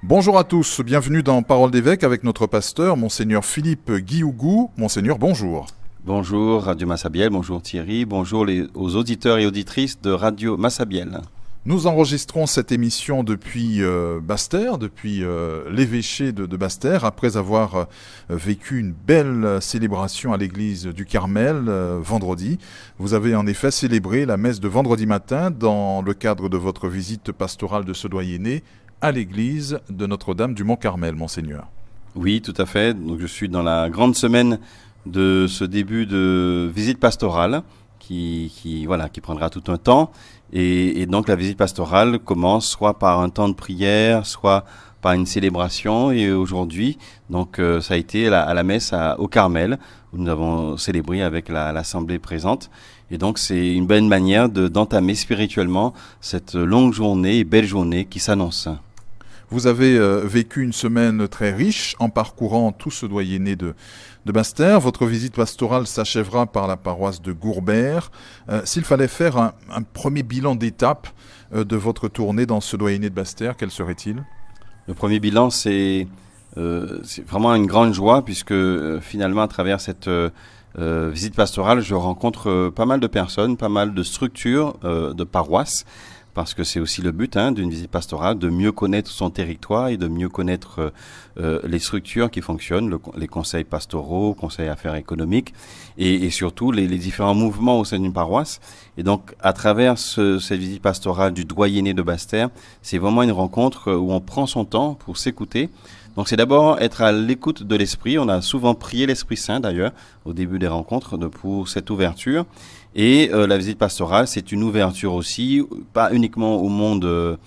Bonjour à tous, bienvenue dans Parole d'évêque avec notre pasteur, Monseigneur Philippe Guiougou. Monseigneur, bonjour. Bonjour Radio Massabielle, bonjour Thierry, bonjour aux auditeurs et auditrices de Radio Massabielle. Nous enregistrons cette émission depuis Basse-Terre, depuis l'évêché de Basse-Terre, après avoir vécu une belle célébration à l'église du Carmel vendredi. Vous avez en effet célébré la messe de vendredi matin dans le cadre de votre visite pastorale de ce doyenné à l'église de Notre-Dame du Mont-Carmel, Monseigneur. Oui, tout à fait. Donc, je suis dans la grande semaine de ce début de visite pastorale qui prendra tout un temps. Et donc la visite pastorale commence soit par un temps de prière, soit par une célébration. Et aujourd'hui, donc ça a été à la messe au Carmel, où nous avons célébré avec l'assemblée présente. Et donc c'est une bonne manière d'entamer spirituellement cette longue journée et belle journée qui s'annonce. Vous avez vécu une semaine très riche en parcourant tout ce doyenné de Basse-Terre. Votre visite pastorale s'achèvera par la paroisse de Gourbert. S'il fallait faire un premier bilan d'étape de votre tournée dans ce doyenné de Basse-Terre, quel serait-il ? Le premier bilan, c'est vraiment une grande joie puisque finalement à travers cette visite pastorale, je rencontre pas mal de personnes, pas mal de structures, de paroisses. Parce que c'est aussi le but d'une visite pastorale, de mieux connaître son territoire et de mieux connaître les structures qui fonctionnent, les conseils pastoraux, conseils affaires économiques et surtout les différents mouvements au sein d'une paroisse. Et donc, à travers cette visite pastorale du doyenné de Basse-Terre, c'est vraiment une rencontre où on prend son temps pour s'écouter. Donc, c'est d'abord être à l'écoute de l'Esprit. On a souvent prié l'Esprit Saint, d'ailleurs, au début des rencontres, pour cette ouverture. Et la visite pastorale, c'est une ouverture aussi, pas uniquement au monde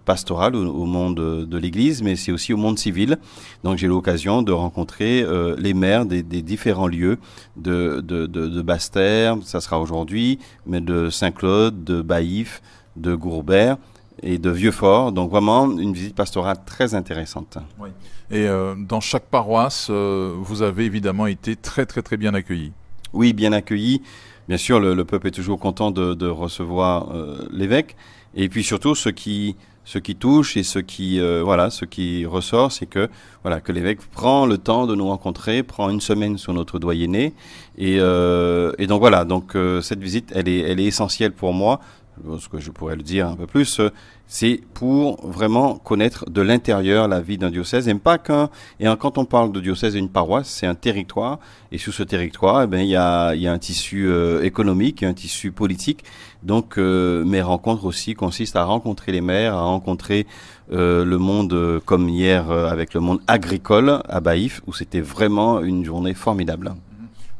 pastoral, au monde de l'Église, mais c'est aussi au monde civil. Donc j'ai l'occasion de rencontrer les maires des différents lieux de Basse-Terre, ça sera aujourd'hui, mais de Saint-Claude, de Baïf, de Gourbert et de Vieux-Fort. Donc vraiment une visite pastorale très intéressante. Oui. Et dans chaque paroisse, vous avez évidemment été très très très bien accueillis. Oui, bien accueilli. Bien sûr, le peuple est toujours content de recevoir l'évêque. Et puis surtout, ce qui touche et ce qui ressort, c'est que l'évêque prend le temps de nous rencontrer, prend une semaine sur notre doyenné. Et donc voilà. Donc cette visite, elle est essentielle pour moi. Ce que je pourrais le dire un peu plus, c'est pour vraiment connaître de l'intérieur la vie d'un diocèse. Et quand on parle de diocèse et une paroisse, c'est un territoire. Et sur ce territoire, il y a un tissu économique, il y a un tissu politique. Donc mes rencontres aussi consistent à rencontrer les maires, à rencontrer le monde, comme hier avec le monde agricole à Baïf, où c'était vraiment une journée formidable.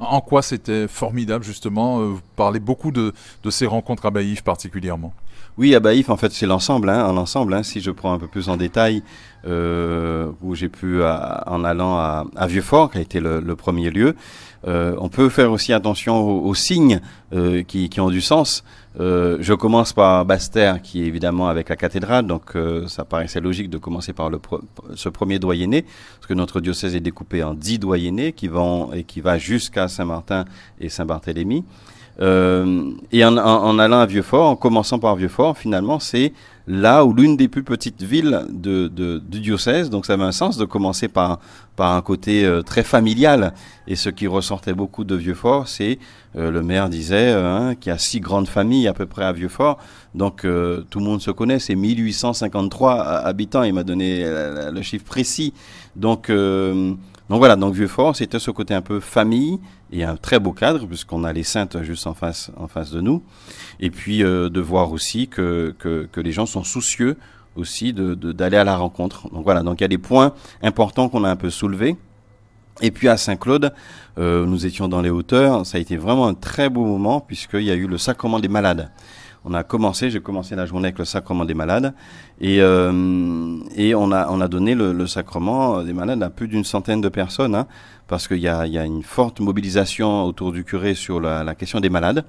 En quoi c'était formidable, justement? Vous parlez beaucoup de ces rencontres à Baïf particulièrement. Oui, à Baïf, en fait, c'est l'ensemble. Si je prends un peu plus en détail, où j'ai pu, en allant à Vieux-Fort, qui a été le premier lieu, on peut faire aussi attention aux signes qui ont du sens. Je commence par Basse-Terre, qui est évidemment avec la cathédrale, donc ça paraissait logique de commencer par ce premier doyenné, parce que notre diocèse est découpé en 10 doyennés qui va jusqu'à Saint-Martin et Saint-Barthélemy. Et en allant à Vieux-Fort, en commençant par Vieux-Fort, finalement, c'est là où l'une des plus petites villes du diocèse, donc ça avait un sens de commencer par un côté très familial. Et ce qui ressortait beaucoup de Vieux-Fort, c'est le maire disait qu'il y a 6 grandes familles à peu près à Vieux-Fort, donc tout le monde se connaît, c'est 1853 habitants, il m'a donné le chiffre précis. Donc voilà, donc Vieux-Fort, c'était ce côté un peu famille et un très beau cadre puisqu'on a les Saintes juste en face de nous. Et puis de voir aussi que les gens sont soucieux aussi d'aller à la rencontre. Donc voilà, donc il y a des points importants qu'on a un peu soulevés. Et puis à Saint-Claude, nous étions dans les hauteurs. Ça a été vraiment un très beau moment puisqu'il y a eu le sacrement des malades. J'ai commencé la journée avec le sacrement des malades et on a donné le sacrement des malades à plus d'une centaine de personnes, parce qu'il y a une forte mobilisation autour du curé sur la question des malades.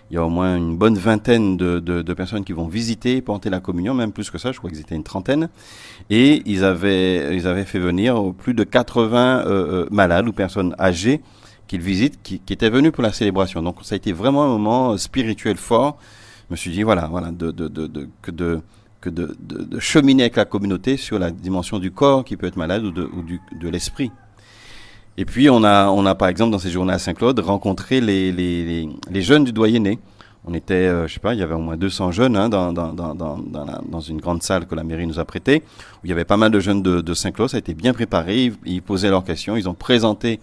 Il y a au moins une bonne vingtaine de personnes qui vont visiter et porter la communion, même plus que ça, je crois qu'ils étaient une trentaine. Et ils avaient fait venir plus de 80 malades ou personnes âgées qu'ils visitent, qui étaient venus pour la célébration. Donc ça a été vraiment un moment spirituel fort. Je me suis dit, voilà, de cheminer avec la communauté sur la dimension du corps qui peut être malade ou de l'esprit. Et puis on a par exemple dans ces journées à Saint-Claude rencontré les jeunes du Doyenné. On était, je sais pas, il y avait au moins 200 jeunes hein, dans une grande salle que la mairie nous a prêtée, où il y avait pas mal de jeunes de Saint-Claude. Ça a été bien préparé, ils posaient leurs questions, ils ont présenté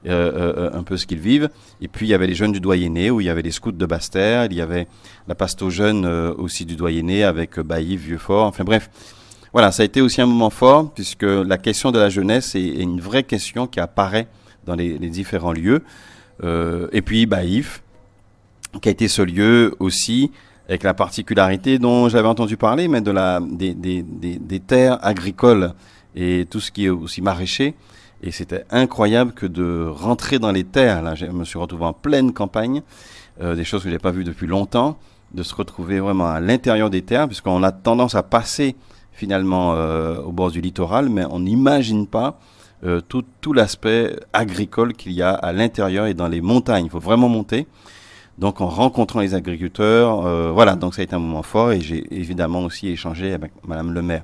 un peu ce qu'ils vivent. Et puis il y avait les jeunes du Doyenné, où il y avait les scouts de Basse-Terre, il y avait la pasto jeune aussi du Doyenné avec Bailly, Vieux-Fort, enfin bref. Voilà, ça a été aussi un moment fort, puisque la question de la jeunesse est une vraie question qui apparaît dans les différents lieux. Et puis Baïf, qui a été ce lieu aussi, avec la particularité dont j'avais entendu parler, mais des terres agricoles et tout ce qui est aussi maraîcher. Et c'était incroyable que de rentrer dans les terres. Là, je me suis retrouvé en pleine campagne, des choses que je n'ai pas vues depuis longtemps, de se retrouver vraiment à l'intérieur des terres, puisqu'on a tendance à passer finalement au bord du littoral, mais on n'imagine pas tout l'aspect agricole qu'il y a à l'intérieur et dans les montagnes. Il faut vraiment monter. Donc, en rencontrant les agriculteurs, voilà, donc ça a été un moment fort et j'ai évidemment aussi échangé avec Madame le maire.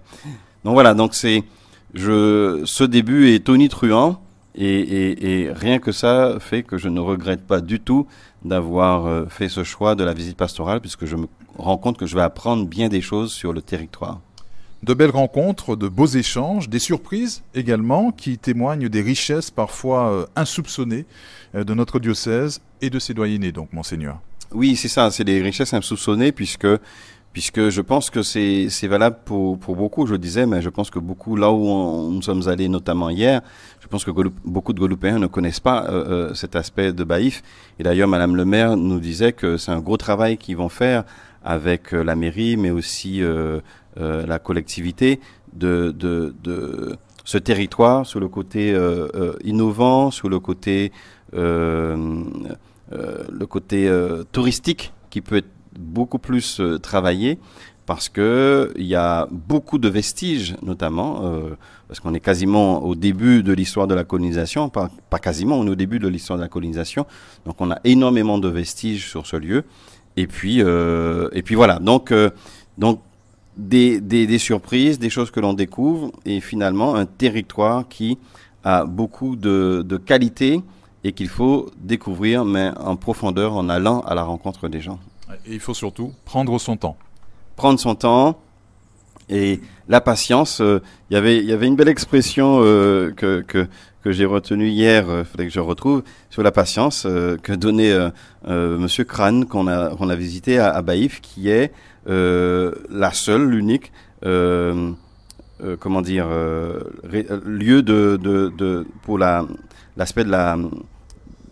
Donc voilà, donc ce début est tonitruant et rien que ça fait que je ne regrette pas du tout d'avoir fait ce choix de la visite pastorale puisque je me rends compte que je vais apprendre bien des choses sur le territoire. De belles rencontres, de beaux échanges, des surprises également qui témoignent des richesses parfois insoupçonnées de notre diocèse et de ses doyennés, donc, Monseigneur. Oui, c'est ça, c'est des richesses insoupçonnées puisque je pense que c'est valable pour beaucoup, je le disais, mais je pense que beaucoup, là où nous sommes allés notamment hier, je pense que beaucoup de Guadeloupéens ne connaissent pas cet aspect de Baïf. Et d'ailleurs, Madame le maire nous disait que c'est un gros travail qu'ils vont faire avec la mairie, mais aussi la collectivité de ce territoire sur le côté innovant, sur le côté touristique qui peut être beaucoup plus travaillé parce que il y a beaucoup de vestiges notamment parce qu'on est quasiment au début de l'histoire de la colonisation, pas quasiment, on est au début de l'histoire de la colonisation, donc on a énormément de vestiges sur ce lieu et puis voilà donc des surprises, des choses que l'on découvre et finalement un territoire qui a beaucoup de qualités et qu'il faut découvrir, mais en profondeur, en allant à la rencontre des gens. Et il faut surtout prendre son temps. Prendre son temps et la patience. Il y avait une belle expression que j'ai retenue hier, faudrait que je retrouve, sur la patience que donnait Monsieur Crane qu'on a visité à Baïf, qui est la seule, l'unique, lieu pour l'aspect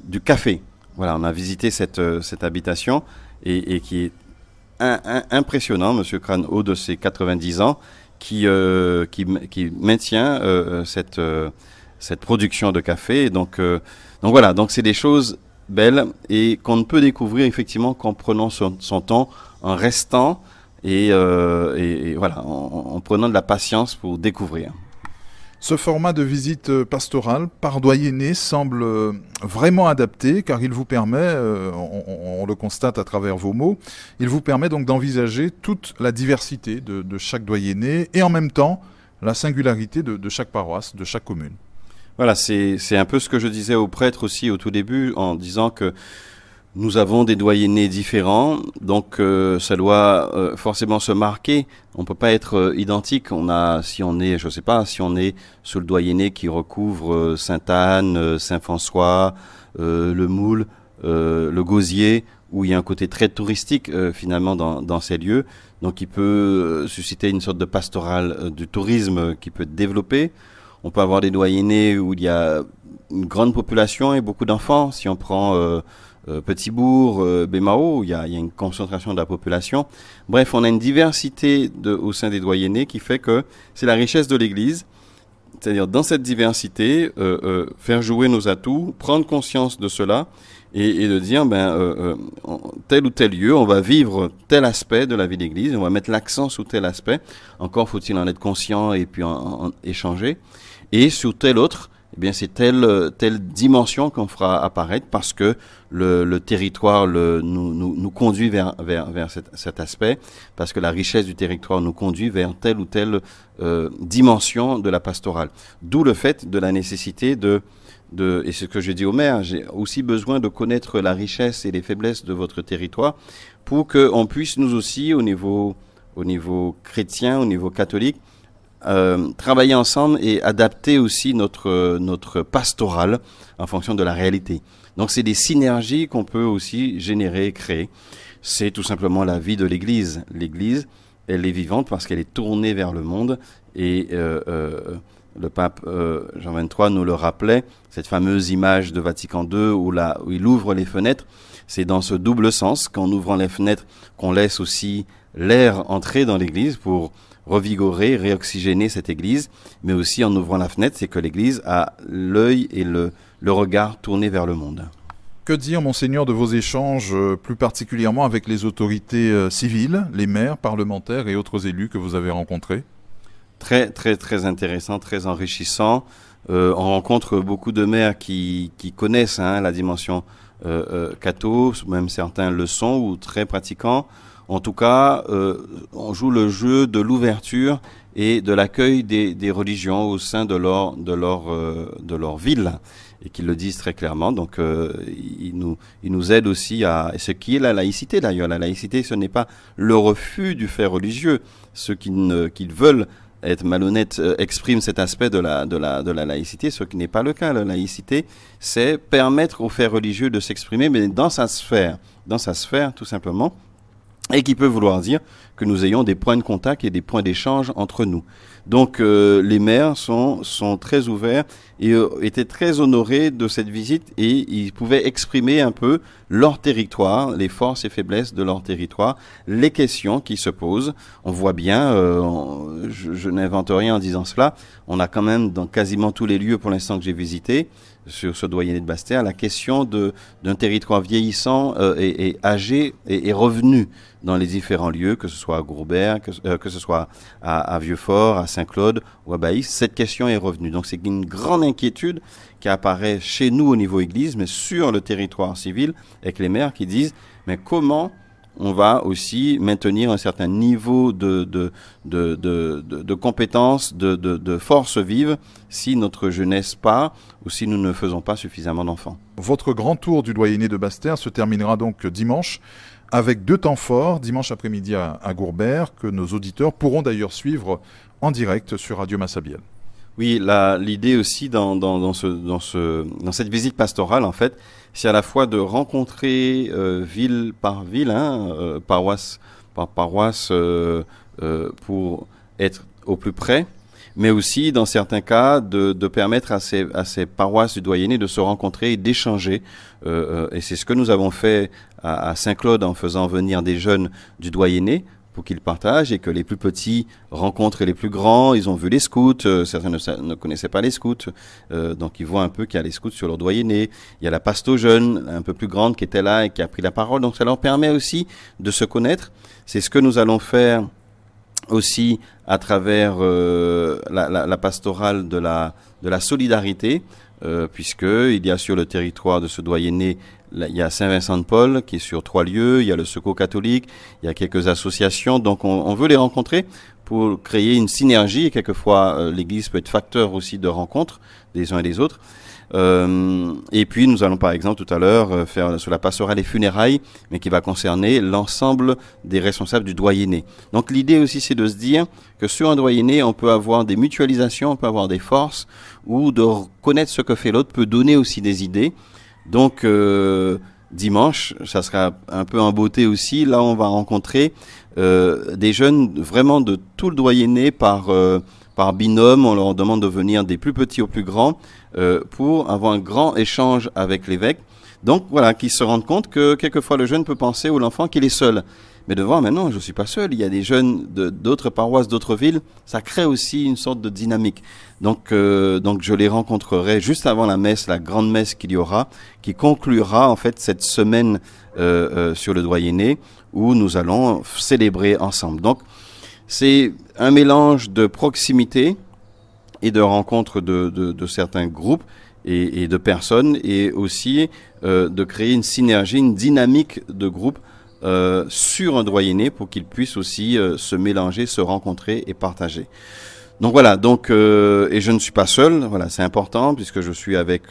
du café. Voilà, on a visité cette habitation et qui est impressionnant, Monsieur Crane, haut de ses 90 ans, qui maintient cette production de café. Et donc voilà, donc c'est des choses belles et qu'on ne peut découvrir effectivement qu'en prenant son temps, en restant et voilà, en prenant de la patience pour découvrir. Ce format de visite pastorale par doyenné semble vraiment adapté car il vous permet, on le constate à travers vos mots, il vous permet donc d'envisager toute la diversité de chaque doyenné et en même temps la singularité de chaque paroisse, de chaque commune. Voilà, c'est un peu ce que je disais aux prêtres aussi au tout début en disant que nous avons des doyennés différents, donc ça doit forcément se marquer. On peut pas être identique. Si on est sous le doyenné qui recouvre Sainte-Anne, Saint-François, le Moule, le Gosier, où il y a un côté très touristique finalement dans ces lieux, donc il peut susciter une sorte de pastorale du tourisme qui peut être développé. On peut avoir des doyennés où il y a une grande population et beaucoup d'enfants. Si on prend Petit-Bourg, Bémao, il y a une concentration de la population. Bref, on a une diversité au sein des doyennés qui fait que c'est la richesse de l'Église. C'est-à-dire, dans cette diversité, faire jouer nos atouts, prendre conscience de cela et de dire, tel ou tel lieu, on va vivre tel aspect de la vie d'Église, on va mettre l'accent sur tel aspect. Encore faut-il en être conscient et puis en échanger. Et sur tel autre, eh bien c'est telle dimension qu'on fera apparaître parce que le territoire nous conduit vers cet aspect, parce que la richesse du territoire nous conduit vers telle ou telle dimension de la pastorale. D'où le fait de la nécessité et ce que je dis au maire, j'ai aussi besoin de connaître la richesse et les faiblesses de votre territoire pour qu'on puisse nous aussi, au niveau chrétien, au niveau catholique, travailler ensemble et adapter aussi notre pastorale en fonction de la réalité. Donc c'est des synergies qu'on peut aussi générer, créer. C'est tout simplement la vie de l'Église. L'Église, elle est vivante parce qu'elle est tournée vers le monde et le pape Jean XXIII nous le rappelait, cette fameuse image de Vatican II où il ouvre les fenêtres. C'est dans ce double sens qu'en ouvrant les fenêtres, qu'on laisse aussi l'air entrer dans l'Église pour revigorer, réoxygéner cette Église, mais aussi en ouvrant la fenêtre, c'est que l'Église a l'œil et le regard tourné vers le monde. Que dire, Monseigneur, de vos échanges, plus particulièrement avec les autorités civiles, les maires, parlementaires et autres élus que vous avez rencontrés? Très, très, très intéressant, très enrichissant. On rencontre beaucoup de maires qui connaissent la dimension catho, même certains le sont ou très pratiquants. En tout cas, on joue le jeu de l'ouverture et de l'accueil des religions au sein de leur ville, et qu'ils le disent très clairement. Donc, ils nous aident aussi et ce qui est la laïcité d'ailleurs. La laïcité, ce n'est pas le refus du fait religieux. Ceux qui veulent être malhonnêtes expriment cet aspect de la laïcité, ce qui n'est pas le cas. La laïcité, c'est permettre aux faits religieux de s'exprimer, mais dans sa sphère tout simplement. Et qui peut vouloir dire que nous ayons des points de contact et des points d'échange entre nous. Donc les maires sont très ouverts et étaient très honorés de cette visite, et ils pouvaient exprimer un peu leur territoire, les forces et faiblesses de leur territoire, les questions qui se posent. On voit bien, je n'invente rien en disant cela, on a quand même dans quasiment tous les lieux pour l'instant que j'ai visités, sur ce doyenné de Basse-Terre, la question d'un territoire vieillissant et âgé et revenu dans les différents lieux, que ce soit à Grourbert, que ce soit à Vieux-Fort, à Saint-Claude ou à Baïs. Cette question est revenue. Donc c'est une grande inquiétude qui apparaît chez nous au niveau Église, mais sur le territoire civil, avec les maires qui disent « mais comment on va aussi maintenir un certain niveau de compétences, de force vive, si notre jeunesse part ou si nous ne faisons pas suffisamment d'enfants. » Votre grand tour du doyenné de Basse-Terre se terminera donc dimanche avec 2 temps forts, dimanche après-midi à Gourbert, que nos auditeurs pourront d'ailleurs suivre en direct sur Radio Massabielle. Oui, l'idée aussi dans cette visite pastorale, en fait, c'est à la fois de rencontrer ville par ville, paroisse par paroisse, pour être au plus près, mais aussi, dans certains cas, de permettre à ces paroisses du doyenné de se rencontrer et d'échanger. Et c'est ce que nous avons fait à Saint-Claude en faisant venir des jeunes du doyenné, pour qu'ils partagent et que les plus petits rencontrent les plus grands. Ils ont vu les scouts, certains ne connaissaient pas les scouts, donc ils voient un peu qu'il y a les scouts sur leur doyenné. Il y a la pasto jeune, un peu plus grande, qui était là et qui a pris la parole, donc ça leur permet aussi de se connaître. C'est ce que nous allons faire aussi à travers la pastorale de la solidarité, puisqu'il y a sur le territoire de ce doyenné, il y a Saint-Vincent-de-Paul qui est sur 3 lieux, il y a le Secours catholique, il y a quelques associations, donc on veut les rencontrer pour créer une synergie, et quelquefois l'Église peut être facteur aussi de rencontres des uns et des autres. Et puis nous allons par exemple tout à l'heure faire sur la pastorale des funérailles, mais qui va concerner l'ensemble des responsables du doyenné. Donc l'idée aussi c'est de se dire que sur un doyenné on peut avoir des mutualisations, on peut avoir des forces, ou de connaître ce que fait l'autre peut donner aussi des idées. Donc dimanche, ça sera un peu en beauté aussi. Là, on va rencontrer des jeunes vraiment de tout le doyenné par binôme. On leur demande de venir des plus petits aux plus grands pour avoir un grand échange avec l'évêque. Donc voilà, qu'ils se rendent compte que quelquefois le jeune peut penser ou l'enfant qu'il est seul. Mais de voir, maintenant, je ne suis pas seul, il y a des jeunes d'autres paroisses, d'autres villes, ça crée aussi une sorte de dynamique. Donc je les rencontrerai juste avant la messe, la grande messe qu'il y aura, qui conclura en fait cette semaine sur le doyenné, où nous allons célébrer ensemble. Donc c'est un mélange de proximité et de rencontre de certains groupes et de personnes, et aussi de créer une synergie, une dynamique de groupe sur un doyenné pour qu'ils puissent aussi se mélanger, se rencontrer et partager. Donc voilà, donc et je ne suis pas seul, voilà, c'est important puisque je suis avec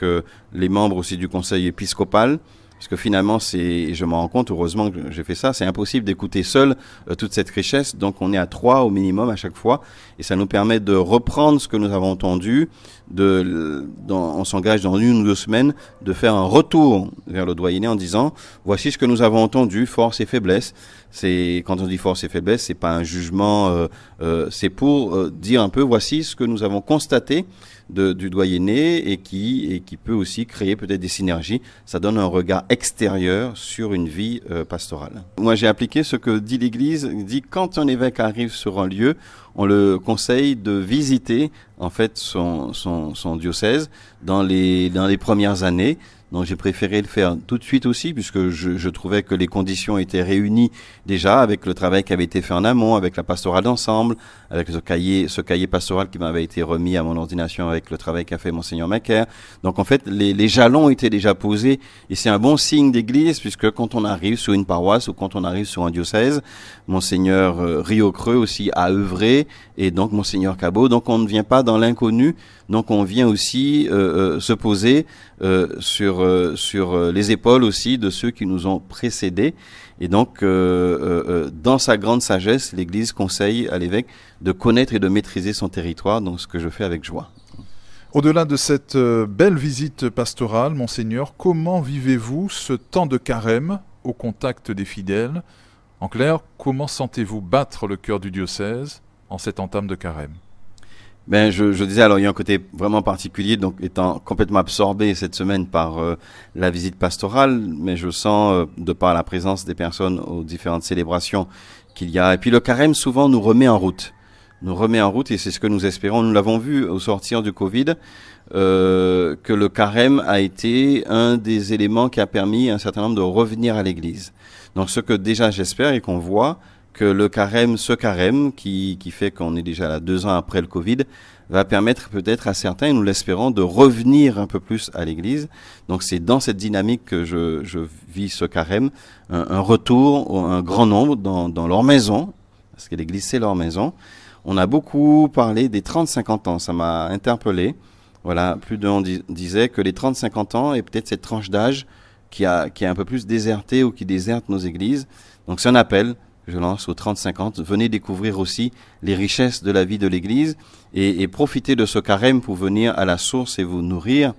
les membres aussi du conseil épiscopal. Parce que finalement, je me rends compte, heureusement que j'ai fait ça, c'est impossible d'écouter seul toute cette richesse. Donc on est à 3 au minimum à chaque fois. Et ça nous permet de reprendre ce que nous avons entendu. On s'engage dans 1 ou 2 semaines de faire un retour vers le doyenné en disant, voici ce que nous avons entendu, force et faiblesse. Quand on dit force et faiblesse, c'est pas un jugement, c'est pour dire un peu, voici ce que nous avons constaté du doyenné et qui peut aussi créer peut-être des synergies. Ça donne un regard extérieur sur une vie pastorale. Moi, j'ai appliqué ce que dit l'Église, dit quand un évêque arrive sur un lieu, on le conseille de visiter en fait son diocèse dans les premières années. Donc j'ai préféré le faire tout de suite aussi, puisque je trouvais que les conditions étaient réunies déjà avec le travail qui avait été fait en amont, avec la pastorale d'ensemble, avec ce cahier pastoral qui m'avait été remis à mon ordination avec le travail qu'a fait Monseigneur Macaire. Donc en fait, les jalons étaient déjà posés, et c'est un bon signe d'église, puisque quand on arrive sur une paroisse ou quand on arrive sur un diocèse, Monseigneur Riocreux aussi a œuvré, et donc Monseigneur Cabot, donc on ne vient pas dans l'inconnu, donc on vient aussi se poser sur les épaules aussi de ceux qui nous ont précédés. Et donc, dans sa grande sagesse, l'Église conseille à l'évêque de connaître et de maîtriser son territoire, donc ce que je fais avec joie. Au-delà de cette belle visite pastorale, Monseigneur, comment vivez-vous ce temps de carême au contact des fidèles? En clair, comment sentez-vous battre le cœur du diocèse en cette entame de carême? Ben, je disais, alors il y a un côté vraiment particulier, donc étant complètement absorbé cette semaine par la visite pastorale, mais je sens, de par la présence des personnes aux différentes célébrations qu'il y a. Et puis le carême, souvent, nous remet en route. Nous remet en route, et c'est ce que nous espérons. Nous l'avons vu au sortir du Covid, que le carême a été un des éléments qui a permis à un certain nombre de revenir à l'Église. Donc ce que déjà j'espère et qu'on voit, que le carême, ce carême, qui fait qu'on est déjà là 2 ans après le Covid, va permettre peut-être à certains, et nous l'espérons, de revenir un peu plus à l'Église. Donc c'est dans cette dynamique que je vis ce carême, un retour, un grand nombre dans leur maison, parce que l'Église c'est leur maison. On a beaucoup parlé des 30-50 ans, ça m'a interpellé. Voilà, plus d'un disait que les 30-50 ans est peut-être cette tranche d'âge qui est un peu plus désertée ou qui déserte nos églises. Donc c'est un appel. Je lance aux 30-50, venez découvrir aussi les richesses de la vie de l'Église et profitez de ce carême pour venir à la source et vous nourrir.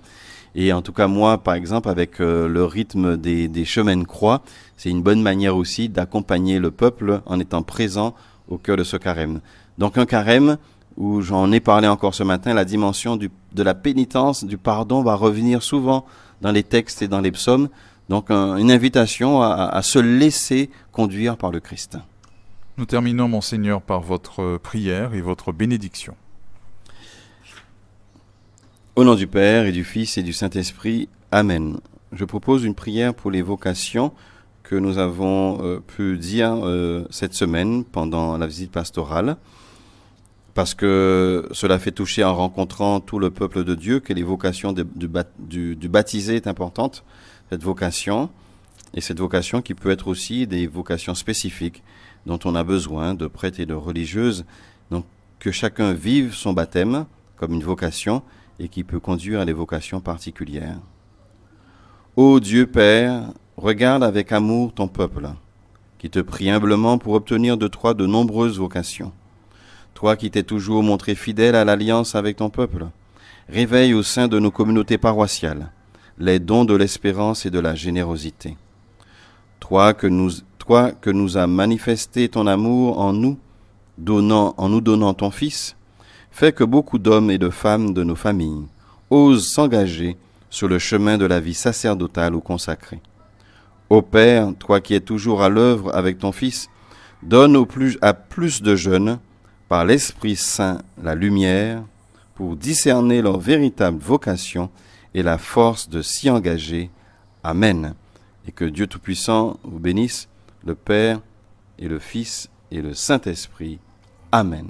Et en tout cas, moi, par exemple, avec le rythme des chemins de croix, c'est une bonne manière aussi d'accompagner le peuple en étant présent au cœur de ce carême. Donc un carême où j'en ai parlé encore ce matin, la dimension de la pénitence, du pardon va revenir souvent dans les textes et dans les psaumes. Donc une invitation à se laisser conduire par le Christ. Nous terminons, Monseigneur, par votre prière et votre bénédiction. Au nom du Père et du Fils et du Saint-Esprit, Amen. Je propose une prière pour les vocations que nous avons pu dire cette semaine pendant la visite pastorale, parce que cela fait toucher en rencontrant tout le peuple de Dieu que les vocations du baptisé est importante. Cette vocation, et cette vocation qui peut être aussi des vocations spécifiques dont on a besoin de prêtres et de religieuses, donc que chacun vive son baptême comme une vocation et qui peut conduire à des vocations particulières. Ô Dieu Père, regarde avec amour ton peuple, qui te prie humblement pour obtenir de toi de nombreuses vocations. Toi qui t'es toujours montré fidèle à l'alliance avec ton peuple, réveille au sein de nos communautés paroissiales les dons de l'espérance et de la générosité. Toi que nous as manifesté ton amour en nous donnant ton Fils, fais que beaucoup d'hommes et de femmes de nos familles osent s'engager sur le chemin de la vie sacerdotale ou consacrée. Ô Père, toi qui es toujours à l'œuvre avec ton Fils, donne à plus de jeunes, par l'Esprit Saint, la lumière, pour discerner leur véritable vocation et la force de s'y engager. Amen. Et que Dieu Tout-Puissant vous bénisse, le Père et le Fils et le Saint-Esprit. Amen.